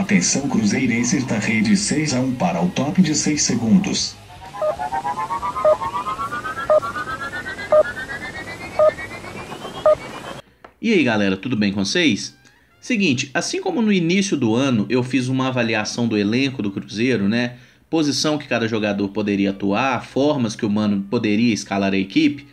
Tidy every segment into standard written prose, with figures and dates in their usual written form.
Atenção cruzeirenses da rede 6-1 para o top de 6 segundos. E aí galera, tudo bem com vocês? Seguinte, assim como no início do ano eu fiz uma avaliação do elenco do Cruzeiro, né? Posição que cada jogador poderia atuar, formas que o Mano poderia escalar a equipe,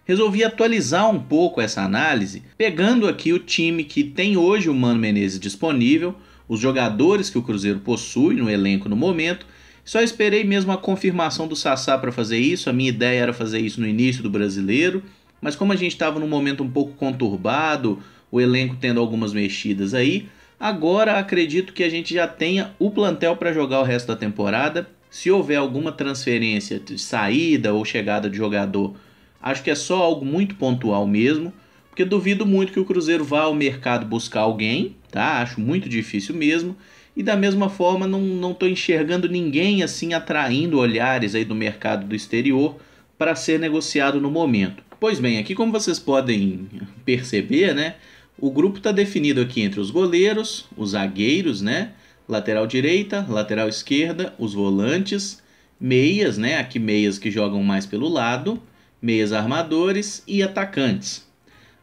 resolvi atualizar um pouco essa análise, pegando aqui o time que tem hoje o Mano Menezes disponível, os jogadores que o Cruzeiro possui no elenco no momento. Só esperei mesmo a confirmação do Sassá para fazer isso. A minha ideia era fazer isso no início do Brasileiro, mas como a gente estava num momento um pouco conturbado, o elenco tendo algumas mexidas aí, agora acredito que a gente já tenha o plantel para jogar o resto da temporada. Se houver alguma transferência de saída ou chegada de jogador, acho que é só algo muito pontual mesmo, porque duvido muito que o Cruzeiro vá ao mercado buscar alguém, tá? Acho muito difícil mesmo. E da mesma forma não estou enxergando ninguém assim atraindo olhares aí do mercado do exterior para ser negociado no momento. Pois bem, aqui como vocês podem perceber, né, o grupo está definido aqui entre os goleiros, os zagueiros, né, lateral direita, lateral esquerda, os volantes, meias, né, aqui meias que jogam mais pelo lado, meias armadores e atacantes.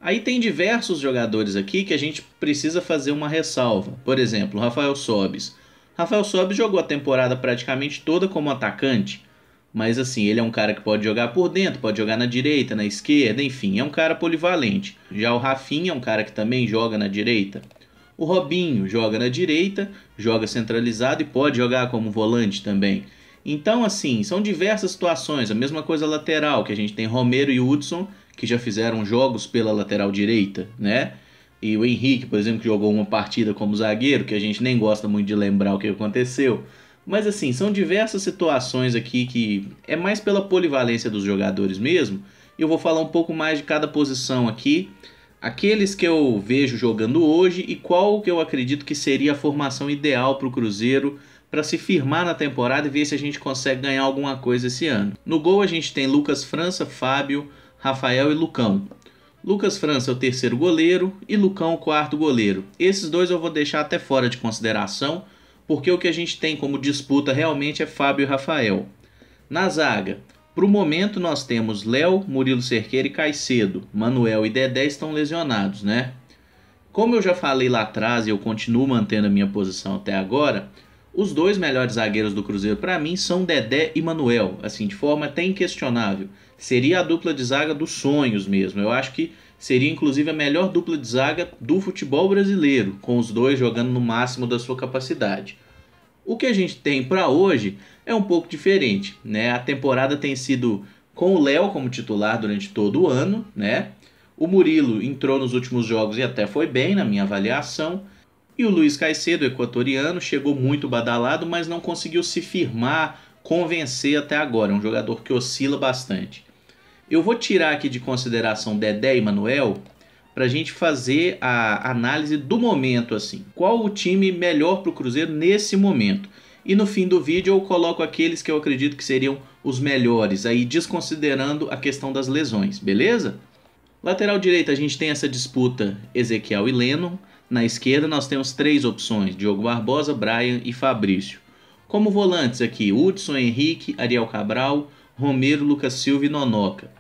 Aí tem diversos jogadores aqui que a gente precisa fazer uma ressalva. Por exemplo, Rafael Sobis. Rafael Sobis jogou a temporada praticamente toda como atacante, mas assim, ele é um cara que pode jogar por dentro, pode jogar na direita, na esquerda, enfim, é um cara polivalente. Já o Rafinha é um cara que também joga na direita. O Robinho joga na direita, joga centralizado e pode jogar como volante também. Então, assim, são diversas situações. A mesma coisa lateral, que a gente tem Romero e Hudson, que já fizeram jogos pela lateral direita, né? E o Henrique, por exemplo, que jogou uma partida como zagueiro, que a gente nem gosta muito de lembrar o que aconteceu. Mas assim, são diversas situações aqui que é mais pela polivalência dos jogadores mesmo. E eu vou falar um pouco mais de cada posição aqui. Aqueles que eu vejo jogando hoje e qual que eu acredito que seria a formação ideal para o Cruzeiro para se firmar na temporada e ver se a gente consegue ganhar alguma coisa esse ano. No gol a gente tem Lucas França, Fábio, Rafael e Lucão. Lucas França é o terceiro goleiro e Lucão o quarto goleiro. Esses dois eu vou deixar até fora de consideração, porque o que a gente tem como disputa realmente é Fábio e Rafael. Na zaga, para o momento nós temos Léo, Murilo Cerqueira e Caicedo. Manuel e Dedé estão lesionados, né? Como eu já falei lá atrás e eu continuo mantendo a minha posição até agora, os dois melhores zagueiros do Cruzeiro para mim são Dedé e Manuel, assim, de forma até inquestionável. Seria a dupla de zaga dos sonhos mesmo. Eu acho que seria inclusive a melhor dupla de zaga do futebol brasileiro, com os dois jogando no máximo da sua capacidade. O que a gente tem para hoje é um pouco diferente, né? A temporada tem sido com o Léo como titular durante todo o ano, né? O Murilo entrou nos últimos jogos e até foi bem na minha avaliação. E o Luiz Caicedo, equatoriano, chegou muito badalado, mas não conseguiu se firmar, convencer até agora. É um jogador que oscila bastante. Eu vou tirar aqui de consideração Dedé e Manuel para a gente fazer a análise do momento, assim. Qual o time melhor para o Cruzeiro nesse momento? E no fim do vídeo eu coloco aqueles que eu acredito que seriam os melhores, aí desconsiderando a questão das lesões, beleza? Lateral direita a gente tem essa disputa Ezequiel e Lennon. Na esquerda nós temos três opções, Diogo Barbosa, Brian e Fabrício. Como volantes aqui, Hudson, Henrique, Ariel Cabral, Romero, Lucas Silva e Nonoca.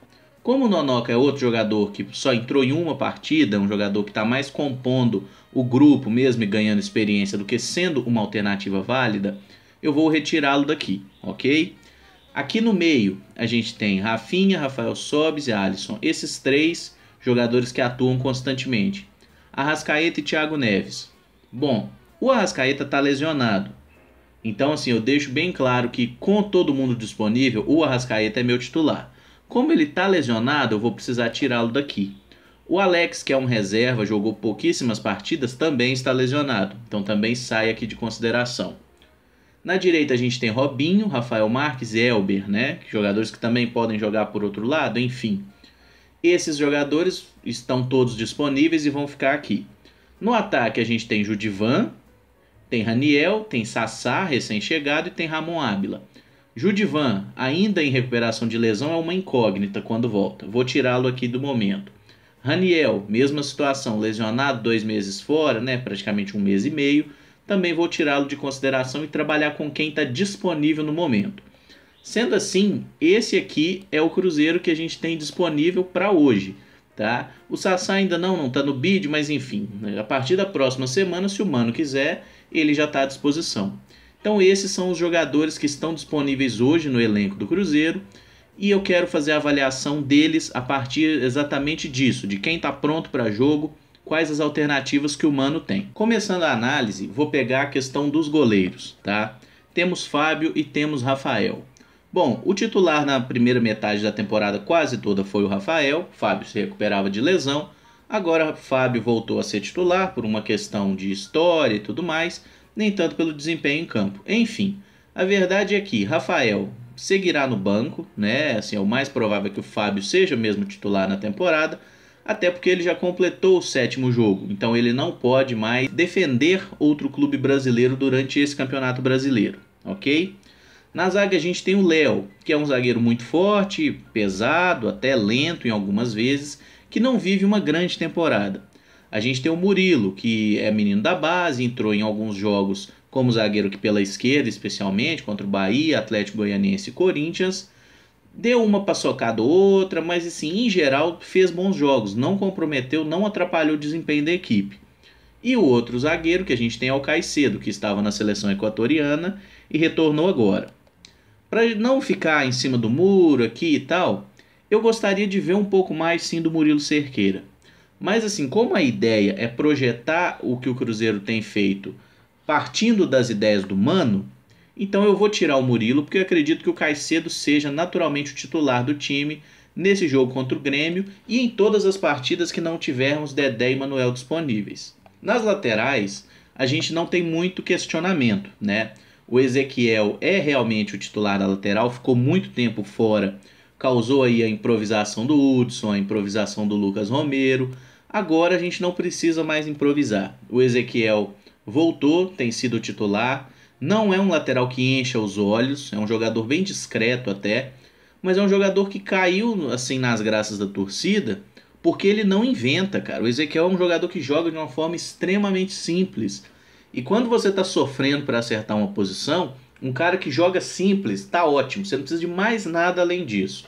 Como o Nonoca é outro jogador que só entrou em uma partida, um jogador que está mais compondo o grupo mesmo e ganhando experiência do que sendo uma alternativa válida, eu vou retirá-lo daqui, ok? Aqui no meio a gente tem Rafinha, Rafael Sobis e Alisson. Esses três jogadores que atuam constantemente. Arrascaeta e Thiago Neves. Bom, o Arrascaeta está lesionado. Então assim, eu deixo bem claro que com todo mundo disponível, o Arrascaeta é meu titular. Como ele está lesionado, eu vou precisar tirá-lo daqui. O Alex, que é um reserva, jogou pouquíssimas partidas, também está lesionado. Então também sai aqui de consideração. Na direita a gente tem Robinho, Rafael Marques e Elber, né? Jogadores que também podem jogar por outro lado, enfim. Esses jogadores estão todos disponíveis e vão ficar aqui. No ataque a gente tem Judivan, tem Raniel, tem Sassá, recém-chegado, e tem Ramon Ábila. Judivan, ainda em recuperação de lesão, é uma incógnita quando volta. Vou tirá-lo aqui do momento. Raniel, mesma situação, lesionado, 2 meses fora, né? Praticamente 1 mês e meio. também vou tirá-lo de consideração e trabalhar com quem está disponível no momento. Sendo assim, esse aqui é o Cruzeiro que a gente tem disponível para hoje. Tá? O Sassá ainda não está no bid, mas enfim, a partir da próxima semana, se o Mano quiser, ele já está à disposição. Então esses são os jogadores que estão disponíveis hoje no elenco do Cruzeiro e eu quero fazer a avaliação deles a partir exatamente disso, de quem está pronto para jogo, quais as alternativas que o Mano tem. Começando a análise, vou pegar a questão dos goleiros. Tá? Temos Fábio e temos Rafael. Bom, o titular na primeira metade da temporada quase toda foi o Rafael. Fábio se recuperava de lesão. Agora Fábio voltou a ser titular por uma questão de história e tudo mais, nem tanto pelo desempenho em campo. Enfim, a verdade é que Rafael seguirá no banco, né? Assim, é o mais provável que o Fábio seja mesmo titular na temporada, até porque ele já completou o 7º jogo, então ele não pode mais defender outro clube brasileiro durante esse campeonato brasileiro, ok? Na zaga a gente tem o Léo, que é um zagueiro muito forte, pesado, até lento em algumas vezes, que não vive uma grande temporada. A gente tem o Murilo, que é menino da base, entrou em alguns jogos como zagueiro que pela esquerda, especialmente contra o Bahia, Atlético Goianiense e Corinthians. Deu uma paçocada ou outra, mas assim, em geral fez bons jogos, não comprometeu, não atrapalhou o desempenho da equipe. E o outro zagueiro que a gente tem é o Caicedo, que estava na seleção equatoriana e retornou agora. Para não ficar em cima do muro aqui e tal, eu gostaria de ver um pouco mais sim do Murilo Cerqueira. Mas assim, como a ideia é projetar o que o Cruzeiro tem feito partindo das ideias do Mano, então eu vou tirar o Murilo porque eu acredito que o Caicedo seja naturalmente o titular do time nesse jogo contra o Grêmio e em todas as partidas que não tivermos Dedé e Manuel disponíveis. Nas laterais, a gente não tem muito questionamento, né? O Ezequiel é realmente o titular da lateral, ficou muito tempo fora, causou aí a improvisação do Hudson, a improvisação do Lucas Romero. Agora a gente não precisa mais improvisar. O Ezequiel voltou, tem sido titular, não é um lateral que encha os olhos, é um jogador bem discreto até, mas é um jogador que caiu assim nas graças da torcida, porque ele não inventa, cara. O Ezequiel é um jogador que joga de uma forma extremamente simples. E quando você está sofrendo para acertar uma posição, um cara que joga simples está ótimo, você não precisa de mais nada além disso.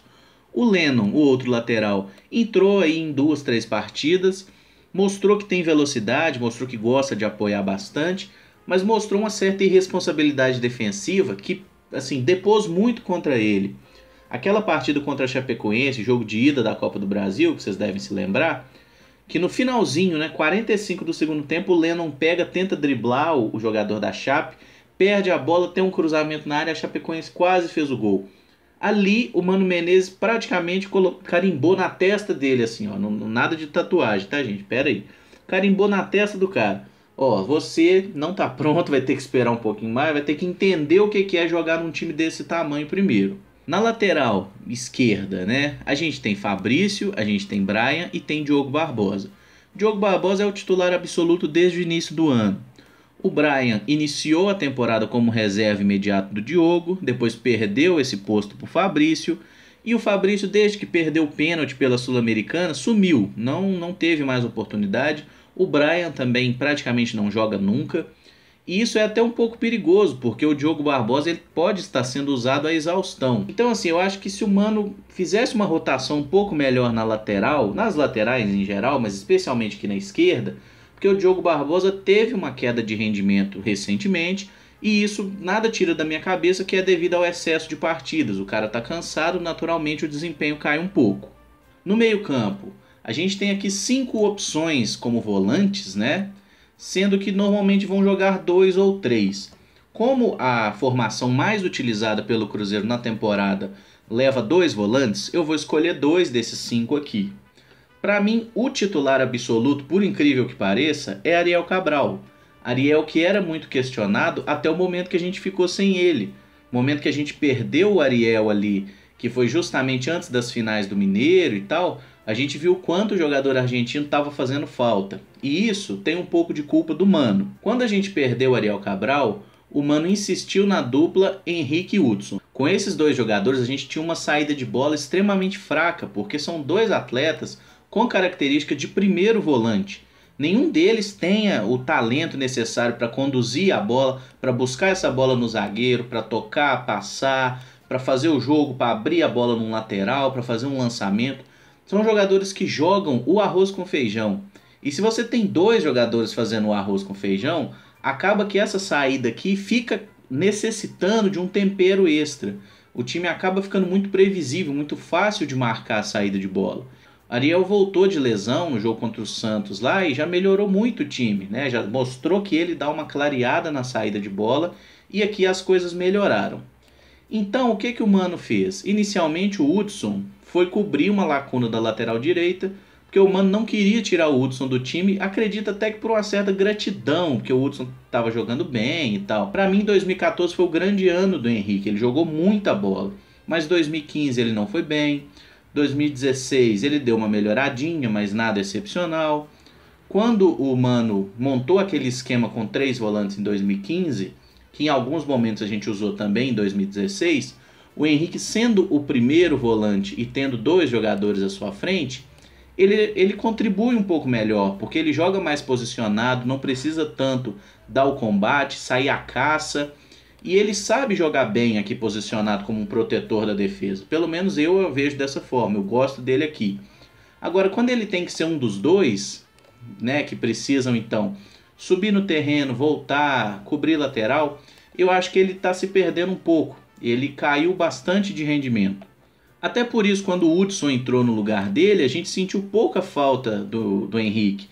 O Lennon, o outro lateral, entrou aí em 2, 3 partidas, mostrou que tem velocidade, mostrou que gosta de apoiar bastante, mas mostrou uma certa irresponsabilidade defensiva que assim, depôs muito contra ele. Aquela partida contra a Chapecoense, jogo de ida da Copa do Brasil, que vocês devem se lembrar, que no finalzinho, né, 45 do segundo tempo, o Lennon pega, tenta driblar o jogador da Chape, perde a bola, tem um cruzamento na área, a Chapecoense quase fez o gol. Ali o Mano Menezes praticamente carimbou na testa dele, assim, ó, nada de tatuagem, tá, gente? Pera aí. Carimbou na testa do cara. Ó, você não tá pronto, vai ter que esperar um pouquinho mais, vai ter que entender o que é jogar num time desse tamanho primeiro. Na lateral esquerda, né, a gente tem Fabrício, a gente tem Brian e tem Diogo Barbosa. Diogo Barbosa é o titular absoluto desde o início do ano. O Brian iniciou a temporada como reserva imediato do Diogo, depois perdeu esse posto para o Fabrício, e o Fabrício, desde que perdeu o pênalti pela Sul-Americana, sumiu, não teve mais oportunidade. O Brian também praticamente não joga nunca. E isso é até um pouco perigoso, porque o Diogo Barbosa ele pode estar sendo usado à exaustão. Então assim, eu acho que se o Mano fizesse uma rotação um pouco melhor na lateral, nas laterais em geral, mas especialmente aqui na esquerda, porque o Diogo Barbosa teve uma queda de rendimento recentemente, e isso nada tira da minha cabeça que é devido ao excesso de partidas. O cara está cansado, naturalmente o desempenho cai um pouco. No meio-campo, a gente tem aqui 5 opções como volantes, né? Sendo que normalmente vão jogar 2 ou 3. Como a formação mais utilizada pelo Cruzeiro na temporada leva 2 volantes, eu vou escolher 2 desses 5 aqui. Para mim, o titular absoluto, por incrível que pareça, é Ariel Cabral. Ariel que era muito questionado até o momento que a gente ficou sem ele. No momento que a gente perdeu o Ariel ali, que foi justamente antes das finais do Mineiro e tal, a gente viu quanto o jogador argentino estava fazendo falta. E isso tem um pouco de culpa do Mano. Quando a gente perdeu o Ariel Cabral, o Mano insistiu na dupla Henrique e Hudson. Com esses 2 jogadores, a gente tinha uma saída de bola extremamente fraca, porque são 2 atletas com característica de primeiro volante. Nenhum deles tenha o talento necessário para conduzir a bola, para buscar essa bola no zagueiro, para tocar, passar, para fazer o jogo, para abrir a bola num lateral, para fazer um lançamento. São jogadores que jogam o arroz com feijão. E se você tem dois jogadores fazendo o arroz com feijão, acaba que essa saída aqui fica necessitando de um tempero extra. O time acaba ficando muito previsível, muito fácil de marcar a saída de bola. Ariel voltou de lesão no jogo contra o Santos lá e já melhorou muito o time, né? Já mostrou que ele dá uma clareada na saída de bola e aqui as coisas melhoraram. Então, o que que o Mano fez? Inicialmente o Hudson foi cobrir uma lacuna da lateral direita, porque o Mano não queria tirar o Hudson do time, acredita até que por uma certa gratidão, porque o Hudson estava jogando bem e tal. Para mim, 2014 foi o grande ano do Henrique, ele jogou muita bola, mas 2015 ele não foi bem. 2016 ele deu uma melhoradinha, mas nada excepcional. Quando o Mano montou aquele esquema com 3 volantes em 2015, que em alguns momentos a gente usou também em 2016, o Henrique sendo o primeiro volante e tendo 2 jogadores à sua frente, ele contribui um pouco melhor, porque ele joga mais posicionado, não precisa tanto dar o combate, sair à caça. E ele sabe jogar bem aqui posicionado como um protetor da defesa. Pelo menos eu vejo dessa forma, eu gosto dele aqui. Agora, quando ele tem que ser um dos dois, né, que precisam então subir no terreno, voltar, cobrir lateral, eu acho que ele está se perdendo um pouco. Ele caiu bastante de rendimento. Até por isso, quando o Hudson entrou no lugar dele, a gente sentiu pouca falta do Henrique.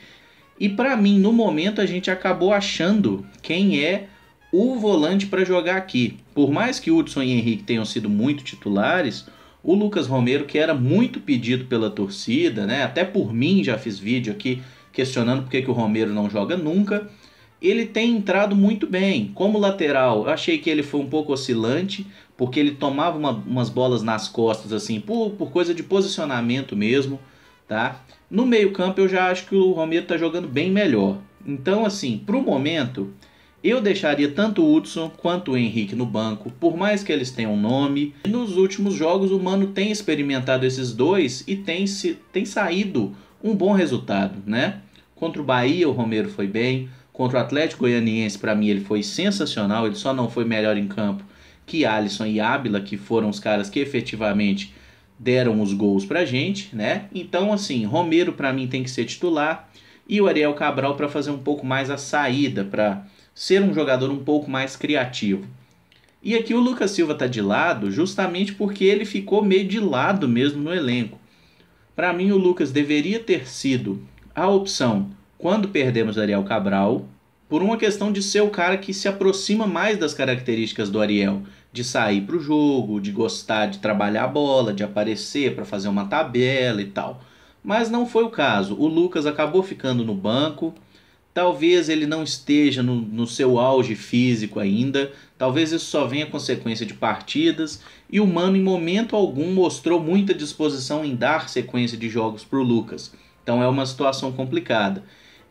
E para mim, no momento, a gente acabou achando quem é o volante para jogar aqui. Por mais que Hudson e Henrique tenham sido muito titulares, o Lucas Romero, que era muito pedido pela torcida, né? Até por mim já fiz vídeo aqui questionando por que o Romero não joga nunca, ele tem entrado muito bem. Como lateral, eu achei que ele foi um pouco oscilante, porque ele tomava umas bolas nas costas, assim, por coisa de posicionamento mesmo, tá? No meio campo eu já acho que o Romero está jogando bem melhor. Então, assim, pro momento, eu deixaria tanto o Hudson quanto o Henrique no banco, por mais que eles tenham nome. Nos últimos jogos o Mano tem experimentado esses dois e tem saído um bom resultado, né? Contra o Bahia o Romero foi bem, contra o Atlético Goianiense para mim ele foi sensacional, ele só não foi melhor em campo que Alisson e Ábila, que foram os caras que efetivamente deram os gols pra gente, né? Então assim, Romero para mim tem que ser titular e o Ariel Cabral para fazer um pouco mais a saída, para ser um jogador um pouco mais criativo. E aqui o Lucas Silva está de lado justamente porque ele ficou meio de lado mesmo no elenco. Para mim o Lucas deveria ter sido a opção quando perdemos Ariel Cabral, por uma questão de ser o cara que se aproxima mais das características do Ariel, de sair para o jogo, de gostar de trabalhar a bola, de aparecer para fazer uma tabela e tal. Mas não foi o caso, o Lucas acabou ficando no banco. Talvez ele não esteja no seu auge físico ainda, talvez isso só venha consequência de partidas, e o Mano em momento algum mostrou muita disposição em dar sequência de jogos para o Lucas. Então é uma situação complicada.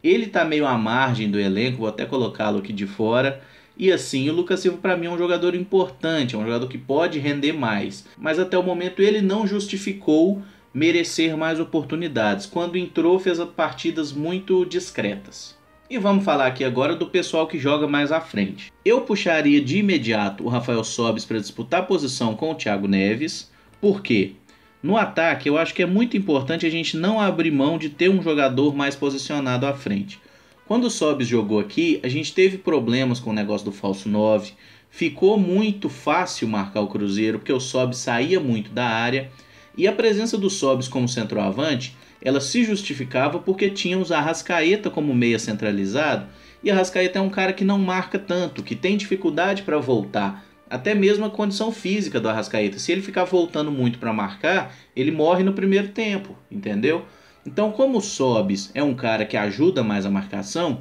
Ele está meio à margem do elenco, vou até colocá-lo aqui de fora, e assim, o Lucas Silva para mim é um jogador importante, é um jogador que pode render mais, mas até o momento ele não justificou merecer mais oportunidades. Quando entrou fez partidas muito discretas. E vamos falar aqui agora do pessoal que joga mais à frente. Eu puxaria de imediato o Rafael Sobis para disputar a posição com o Thiago Neves. Por quê? No ataque eu acho que é muito importante a gente não abrir mão de ter um jogador mais posicionado à frente. Quando o Sobis jogou aqui, a gente teve problemas com o negócio do falso 9. Ficou muito fácil marcar o Cruzeiro, porque o Sobis saía muito da área. E a presença do Sobis como centroavante, ela se justificava porque tínhamos a Arrascaeta como meia centralizado, e a Arrascaeta é um cara que não marca tanto, que tem dificuldade para voltar, até mesmo a condição física do Arrascaeta. Se ele ficar voltando muito para marcar, ele morre no primeiro tempo, entendeu? Então, como o Sobis é um cara que ajuda mais a marcação,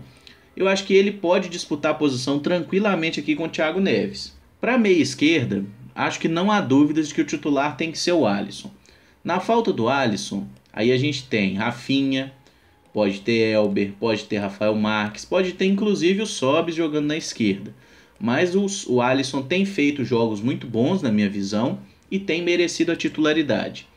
eu acho que ele pode disputar a posição tranquilamente aqui com o Thiago Neves. Para a meia esquerda, acho que não há dúvidas de que o titular tem que ser o Alisson. Na falta do Alisson, aí a gente tem Rafinha, pode ter Elber, pode ter Rafael Marques, pode ter inclusive o Sobis jogando na esquerda. Mas o Alisson tem feito jogos muito bons na minha visão e tem merecido a titularidade.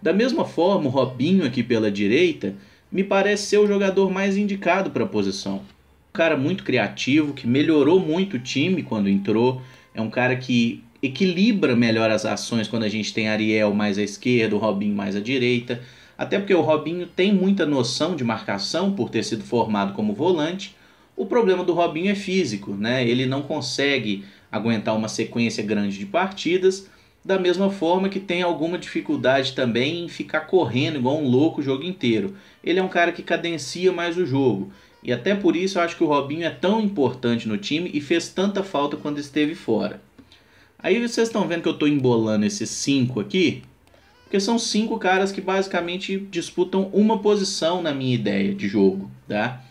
Da mesma forma, o Robinho aqui pela direita me parece ser o jogador mais indicado para a posição. Um cara muito criativo, que melhorou muito o time quando entrou. É um cara que equilibra melhor as ações quando a gente tem Ariel mais à esquerda, o Robinho mais à direita. Até porque o Robinho tem muita noção de marcação por ter sido formado como volante. O problema do Robinho é físico, né? Ele não consegue aguentar uma sequência grande de partidas, da mesma forma que tem alguma dificuldade também em ficar correndo igual um louco o jogo inteiro. Ele é um cara que cadencia mais o jogo. E até por isso eu acho que o Robinho é tão importante no time e fez tanta falta quando esteve fora. Aí vocês estão vendo que eu estou embolando esses 5 aqui, porque são 5 caras que basicamente disputam uma posição na minha ideia de jogo, tá?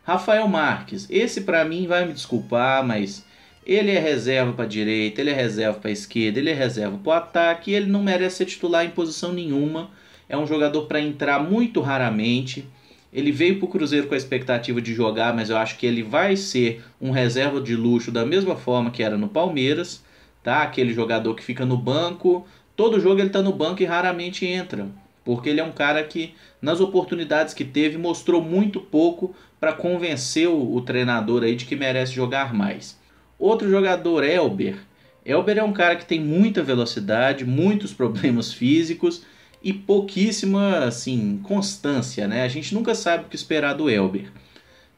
Rafael Marques, esse para mim vai me desculpar, mas ele é reserva para direita, ele é reserva para esquerda, ele é reserva para o ataque, e ele não merece ser titular em posição nenhuma. É um jogador para entrar muito raramente. Ele veio para o Cruzeiro com a expectativa de jogar, mas eu acho que ele vai ser um reserva de luxo da mesma forma que era no Palmeiras, tá? Aquele jogador que fica no banco, todo jogo ele está no banco e raramente entra, porque ele é um cara que, nas oportunidades que teve, mostrou muito pouco para convencer o treinador aí de que merece jogar mais. Outro jogador, Elber. Elber é um cara que tem muita velocidade, muitos problemas físicos e pouquíssima assim, constância, né? A gente nunca sabe o que esperar do Elber.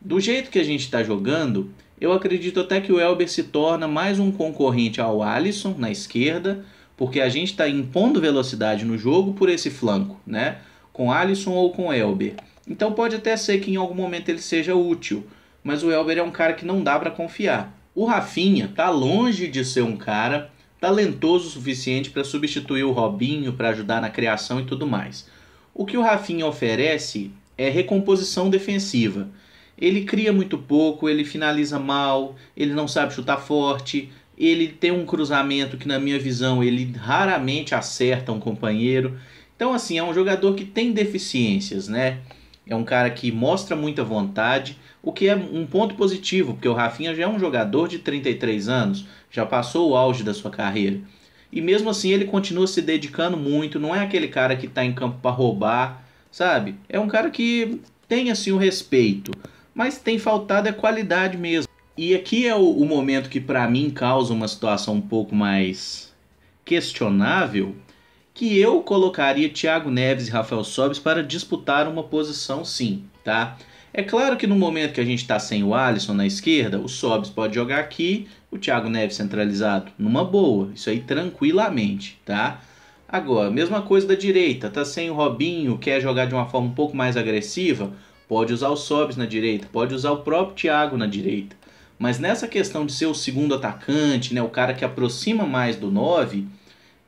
Do jeito que a gente está jogando, eu acredito até que o Elber se torna mais um concorrente ao Alisson na esquerda, porque a gente está impondo velocidade no jogo por esse flanco, né? Com Alisson ou com Elber. Então pode até ser que em algum momento ele seja útil, mas o Elber é um cara que não dá para confiar. O Rafinha está longe de ser um cara talentoso o suficiente para substituir o Robinho, para ajudar na criação e tudo mais. O que o Rafinha oferece é recomposição defensiva. Ele cria muito pouco, ele finaliza mal, ele não sabe chutar forte, ele tem um cruzamento que, na minha visão, ele raramente acerta um companheiro. Então, assim, é um jogador que tem deficiências, né? É um cara que mostra muita vontade, o que é um ponto positivo, porque o Rafinha já é um jogador de 33 anos, já passou o auge da sua carreira. E mesmo assim ele continua se dedicando muito, não é aquele cara que está em campo para roubar, sabe? É um cara que tem assim o respeito, mas tem faltado a qualidade mesmo. E aqui é o momento que para mim causa uma situação um pouco mais questionável, que eu colocaria Thiago Neves e Rafael Sobis para disputar uma posição sim, tá? É claro que no momento que a gente está sem o Alisson na esquerda, o Sobis pode jogar aqui, o Thiago Neves centralizado, numa boa, isso aí tranquilamente, tá? Agora, mesma coisa da direita, tá sem o Robinho, quer jogar de uma forma um pouco mais agressiva, pode usar o Sobis na direita, pode usar o próprio Thiago na direita. Mas nessa questão de ser o segundo atacante, né, o cara que aproxima mais do 9,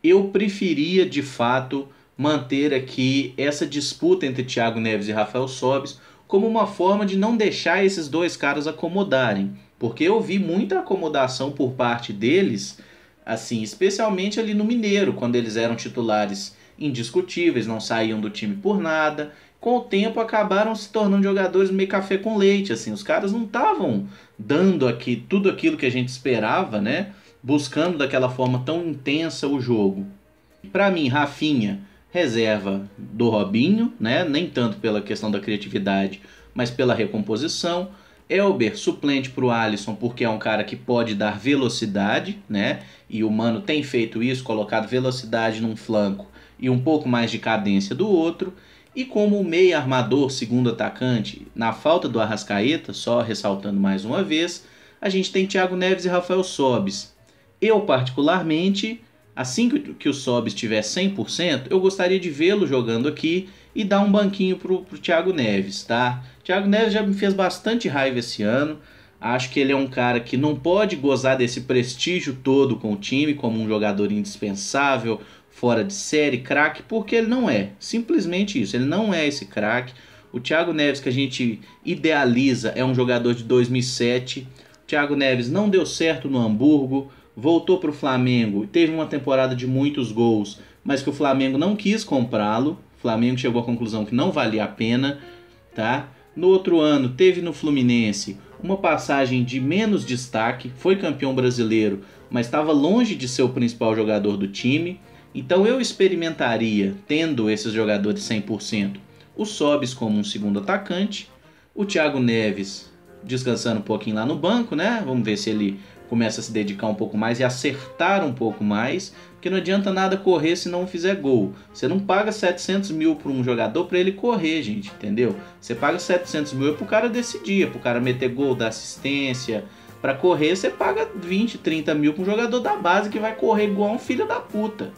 eu preferia de fato manter aqui essa disputa entre Thiago Neves e Rafael Sobis como uma forma de não deixar esses dois caras acomodarem, porque eu vi muita acomodação por parte deles, assim, especialmente ali no Mineiro, quando eles eram titulares indiscutíveis, não saíam do time por nada. Com o tempo acabaram se tornando jogadores meio café com leite, assim, os caras não estavam dando aqui tudo aquilo que a gente esperava, né? Buscando daquela forma tão intensa o jogo. Para mim, Rafinha, reserva do Robinho, né? Nem tanto pela questão da criatividade, mas pela recomposição. Elber, suplente para o Alisson, porque é um cara que pode dar velocidade, né? E o Mano tem feito isso, colocado velocidade num flanco e um pouco mais de cadência do outro. E como meio armador, segundo atacante, na falta do Arrascaeta, só ressaltando mais uma vez, a gente tem Thiago Neves e Rafael Sobis. Eu, particularmente, assim que o Sobis estiver 100%, eu gostaria de vê-lo jogando aqui e dar um banquinho pro Thiago Neves, tá? Thiago Neves já me fez bastante raiva esse ano. Acho que ele é um cara que não pode gozar desse prestígio todo com o time, como um jogador indispensável, fora de série, craque, porque ele não é. Simplesmente isso, ele não é esse craque. O Thiago Neves que a gente idealiza é um jogador de 2007. O Thiago Neves não deu certo no Hamburgo, voltou para o Flamengo, teve uma temporada de muitos gols, mas que o Flamengo não quis comprá-lo. O Flamengo chegou à conclusão que não valia a pena, tá? No outro ano teve no Fluminense uma passagem de menos destaque, foi campeão brasileiro, mas estava longe de ser o principal jogador do time. Então eu experimentaria, tendo esses jogadores 100%, o Sobis como um segundo atacante, o Thiago Neves descansando um pouquinho lá no banco, né? Vamos ver se ele começa a se dedicar um pouco mais e acertar um pouco mais, porque não adianta nada correr se não fizer gol. Você não paga 700 mil para um jogador para ele correr, gente, entendeu? Você paga 700 mil para o cara decidir, para o cara meter gol, dar assistência. Para correr você paga 20, 30 mil para um jogador da base que vai correr igual um filho da puta.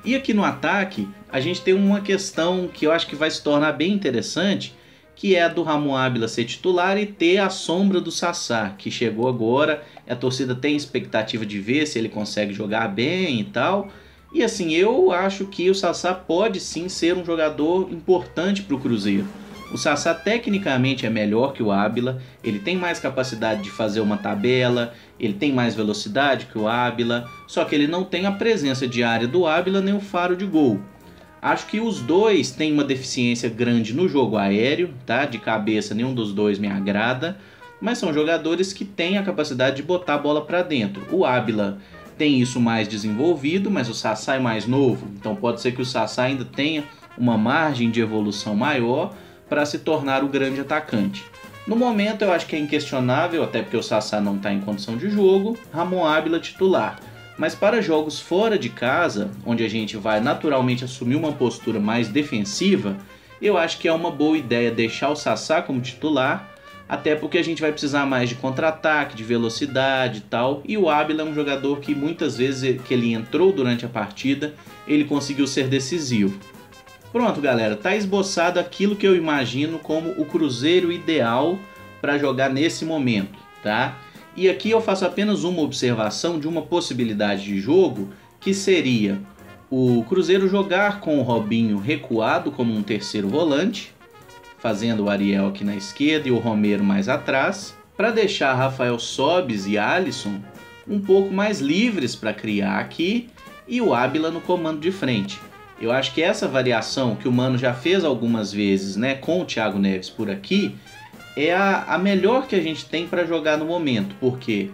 E aqui no ataque, a gente tem uma questão que eu acho que vai se tornar bem interessante, que é a do Ramon Ábila ser titular e ter a sombra do Sassá, que chegou agora. A torcida tem expectativa de ver se ele consegue jogar bem e tal. E assim, eu acho que o Sassá pode sim ser um jogador importante para o Cruzeiro. O Sassá tecnicamente é melhor que o Ábila, ele tem mais capacidade de fazer uma tabela, ele tem mais velocidade que o Ábila, só que ele não tem a presença de área do Ábila nem o faro de gol. Acho que os dois têm uma deficiência grande no jogo aéreo, tá? De cabeça nenhum dos dois me agrada, mas são jogadores que têm a capacidade de botar a bola para dentro. O Ábila tem isso mais desenvolvido, mas o Sassá é mais novo, então pode ser que o Sassá ainda tenha uma margem de evolução maior para se tornar o grande atacante. No momento eu acho que é inquestionável, até porque o Sassá não está em condição de jogo, Ramon Ábila titular. Mas para jogos fora de casa, onde a gente vai naturalmente assumir uma postura mais defensiva, eu acho que é uma boa ideia deixar o Sassá como titular, até porque a gente vai precisar mais de contra-ataque, de velocidade e tal, e o Ábila é um jogador que muitas vezes que ele entrou durante a partida, ele conseguiu ser decisivo. Pronto, galera, tá esboçado aquilo que eu imagino como o Cruzeiro ideal para jogar nesse momento, tá? E aqui eu faço apenas uma observação de uma possibilidade de jogo, que seria o Cruzeiro jogar com o Robinho recuado como um terceiro volante, fazendo o Ariel aqui na esquerda e o Romero mais atrás, para deixar Rafael Sobis e Alisson um pouco mais livres para criar aqui e o Ábila no comando de frente. Eu acho que essa variação que o Mano já fez algumas vezes, né, com o Thiago Neves por aqui, é a melhor que a gente tem para jogar no momento, porque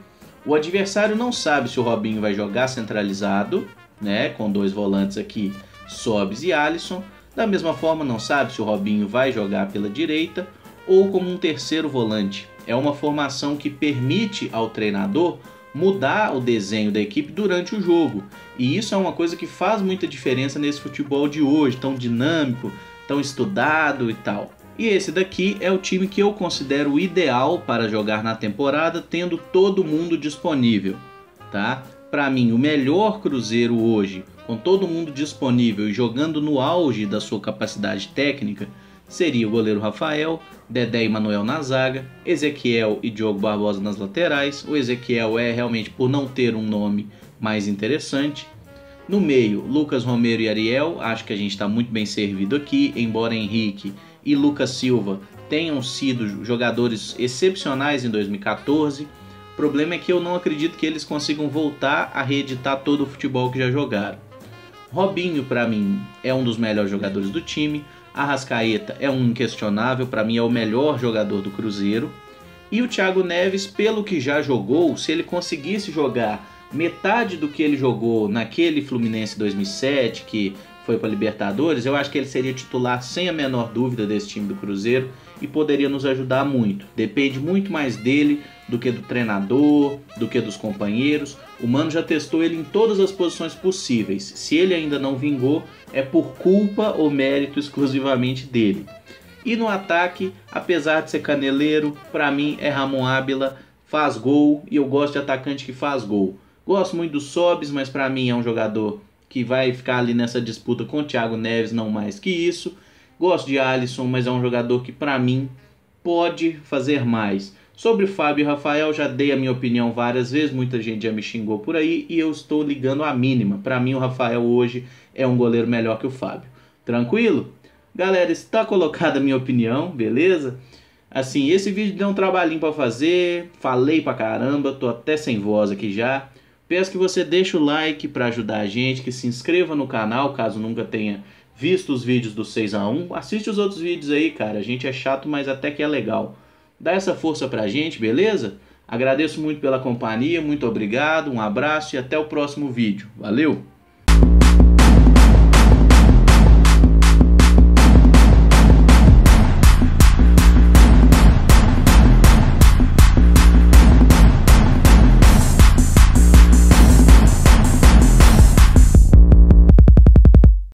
o adversário não sabe se o Robinho vai jogar centralizado, né, com dois volantes aqui, Sobis e Alisson, da mesma forma não sabe se o Robinho vai jogar pela direita ou como um terceiro volante. É uma formação que permite ao treinador mudar o desenho da equipe durante o jogo, e isso é uma coisa que faz muita diferença nesse futebol de hoje, tão dinâmico, tão estudado e tal. E esse daqui é o time que eu considero ideal para jogar na temporada, tendo todo mundo disponível, tá? Para mim, o melhor Cruzeiro hoje, com todo mundo disponível e jogando no auge da sua capacidade técnica, seria o goleiro Rafael, Dedé e Manuel na zaga, Ezequiel e Diogo Barbosa nas laterais. O Ezequiel é realmente por não ter um nome mais interessante. No meio, Lucas Romero e Ariel, acho que a gente está muito bem servido aqui, embora Henrique e Lucas Silva tenham sido jogadores excepcionais em 2014. O problema é que eu não acredito que eles consigam voltar a reeditar todo o futebol que já jogaram. Robinho, para mim, é um dos melhores jogadores do time. Arrascaeta é um inquestionável, para mim é o melhor jogador do Cruzeiro. E o Thiago Neves, pelo que já jogou, se ele conseguisse jogar metade do que ele jogou naquele Fluminense 2007, que foi para a Libertadores, eu acho que ele seria titular sem a menor dúvida desse time do Cruzeiro e poderia nos ajudar muito. Depende muito mais dele do que do treinador, do que dos companheiros. O Mano já testou ele em todas as posições possíveis. Se ele ainda não vingou, é por culpa ou mérito exclusivamente dele. E no ataque, apesar de ser caneleiro, para mim é Ramon Ábila, faz gol, e eu gosto de atacante que faz gol. Gosto muito do Sobis, mas para mim é um jogador que vai ficar ali nessa disputa com o Thiago Neves, não mais que isso. Gosto de Alisson, mas é um jogador que para mim pode fazer mais. Sobre Fábio e Rafael, já dei a minha opinião várias vezes, muita gente já me xingou por aí e eu estou ligando a mínima. Para mim o Rafael hoje é um goleiro melhor que o Fábio. Tranquilo? Galera, está colocada a minha opinião, beleza? Assim, esse vídeo deu um trabalhinho para fazer, falei pra caramba, tô até sem voz aqui já. Peço que você deixe o like para ajudar a gente, que se inscreva no canal caso nunca tenha visto os vídeos do 6x1. Assiste os outros vídeos aí, cara, a gente é chato, mas até que é legal. Dá essa força pra gente, beleza? Agradeço muito pela companhia, muito obrigado, um abraço e até o próximo vídeo. Valeu!